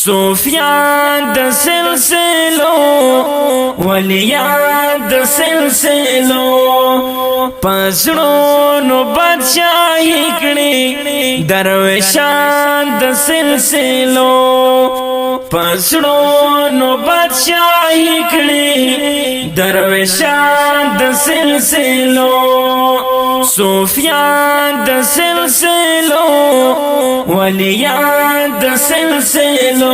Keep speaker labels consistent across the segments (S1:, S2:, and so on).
S1: صوفیان د سلسلو ولیان د سلسلو پسړونو بادشاہی کړي درویشان د سلسلو پسړونو بادشاہی کړي درویشان د سلسلو صوفیان د سلسلو ولیان د سلسلو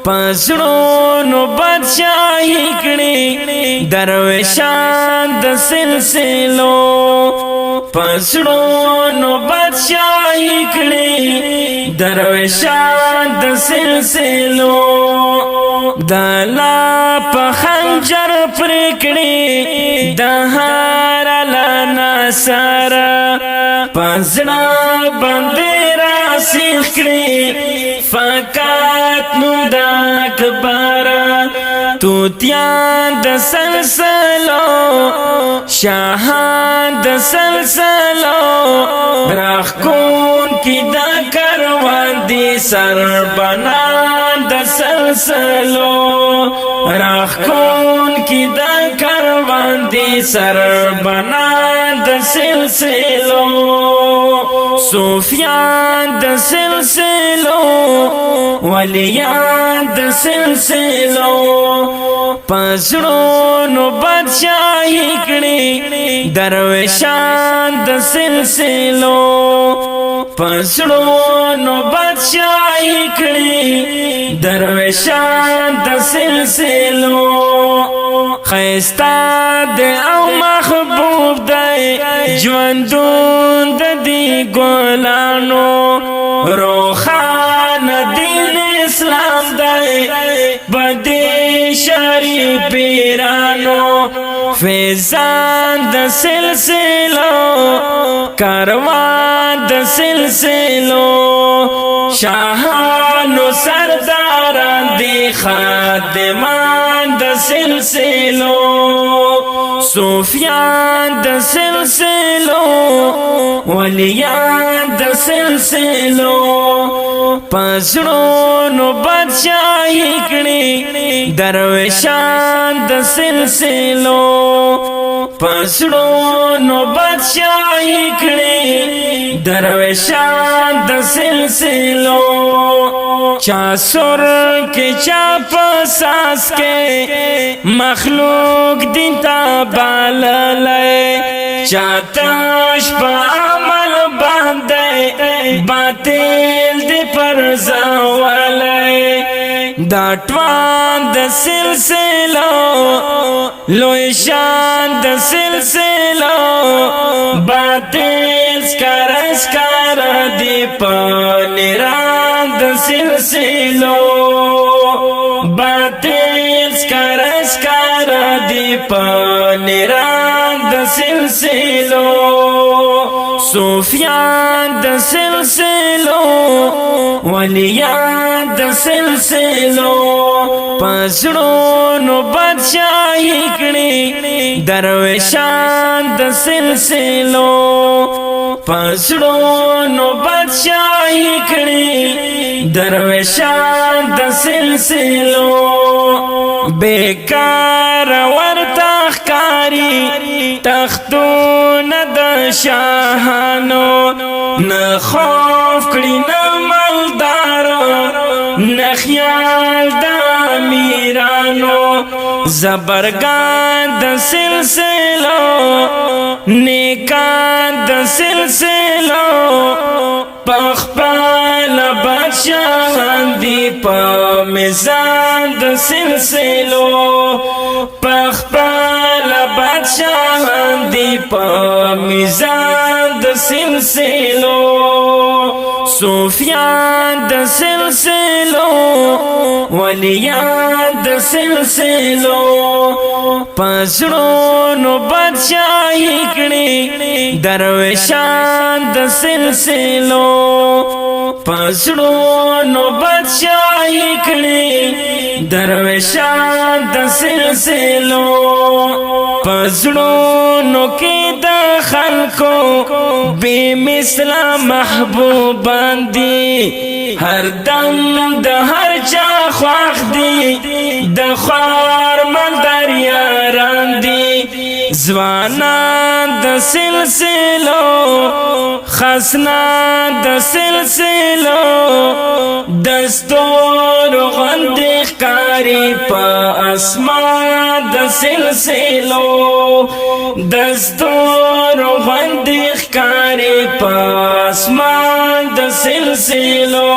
S1: پسړونو بادشاہی کړي درویشان د سلسلو پسړونو بادشاہی کړي درویشان د سلسلو دلا په خنجر پر کړي د هر لانا سره پزړه باندې راسخ کړي فقط نو د اکبر توتیان د سلسلو شاهان د سلسلو راخ کون کی د کاروان دی سربنان د سلسلو راخ کون کی د کاروان دی سربنان د سلسلو صوفیان د سلسلو ولیان د سلسلو پسړونو بادشاہی کړي درویشان د سلسلو پسړونو بادشاہی کړي درویشان د سلسلو خیستا د او محبوب دی ژوندون د دی ګلانو روخان دین اسلام دی بدی شریف پیرانو فیضان د سلسلو کاروان د سلسلو شاهانو سرداران دی خادمان د سلسلو صوفیان د سلسلو ولیان د سلسلو پسړونو بادشاہی کړي درویشان د سلسلو پسړونو بادشاہی کړي درویشان د سلسلو چا سر کے چا پساس کے مخلوق دین تا باللے چا تاش پا عمل باندے باطل دی پر زوالے دا ټوان د سلسلو لوی شان د سلسلو باطل سکر دی پنیران د سلسلو باطل سکر دی پنیران د سلسلو صوفیان د سلسلو ولیان د سلسلو پسړونو بادشاہی کړي درویشان د سلسلو پسړونو بادشاہی کړي درویشان د سلسلو بیکار ورته ښکاري تختونه د شاهانو نه خوف کړي نه مالدارو نه خیال د امیرانو زبرګان د سلسلو نیکان د سلسلو پخپل بادشاہان دی په میزان د سلسلو پخپل بادشاہان دی په میزان د سلسلو صوفیان د سلسلو ولیان د سلسلو پسړونو بادشاہی کړي درویشان د سلسلو پسړونو بادشاہی کړي درویشان د سلسلو پسړونو کې د خلقو بے مثل محبوبان دی ہر دم د ہر خواخ دی د خوار مندر یاران دی زوانان د سلسلو خسنا د سلسلو دستور غندې ښکاري په اسمان د سلسلو دستور غندې ښکاري په اسمان د سلسلو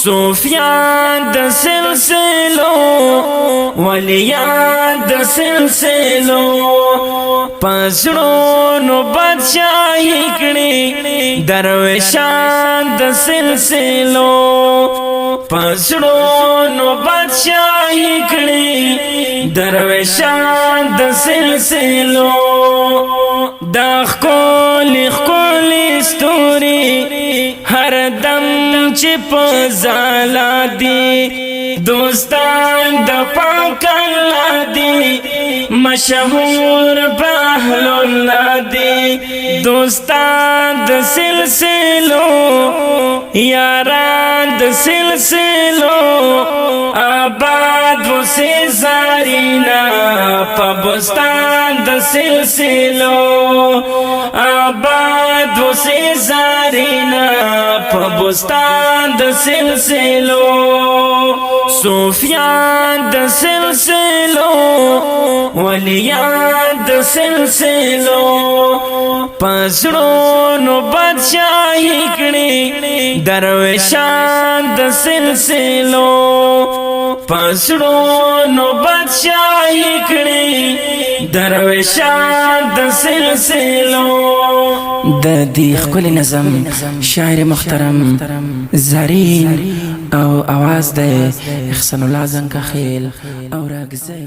S1: صوفیان د سلسلو ولیان د سلسلو پسړونو بادشاہي کړي درویشان د سلسلو پسړونو بادشاہي کړي درویشان د سلسلو دا ښکلي ښکلي ستوري هر دم چې په ځاله دي دوستان د پاک الله دي مشهور په اهل الله دي دوستان د سلسلو یاران د سلسلو آباد وسې زارینا په بستان د سلسلو آباد وسې زارینا په بستان د سلسلو صوفیان د سلسلو ولیان د سلسلو پسړونو بادشاہي کړي درویشان د سلسلو پسړونو بادشاہي کړي درویشان د سلسلو
S2: د دې ښکلي نظم شاعر محترم زرین او आवाज د احسان الله زنکخیل او راګزی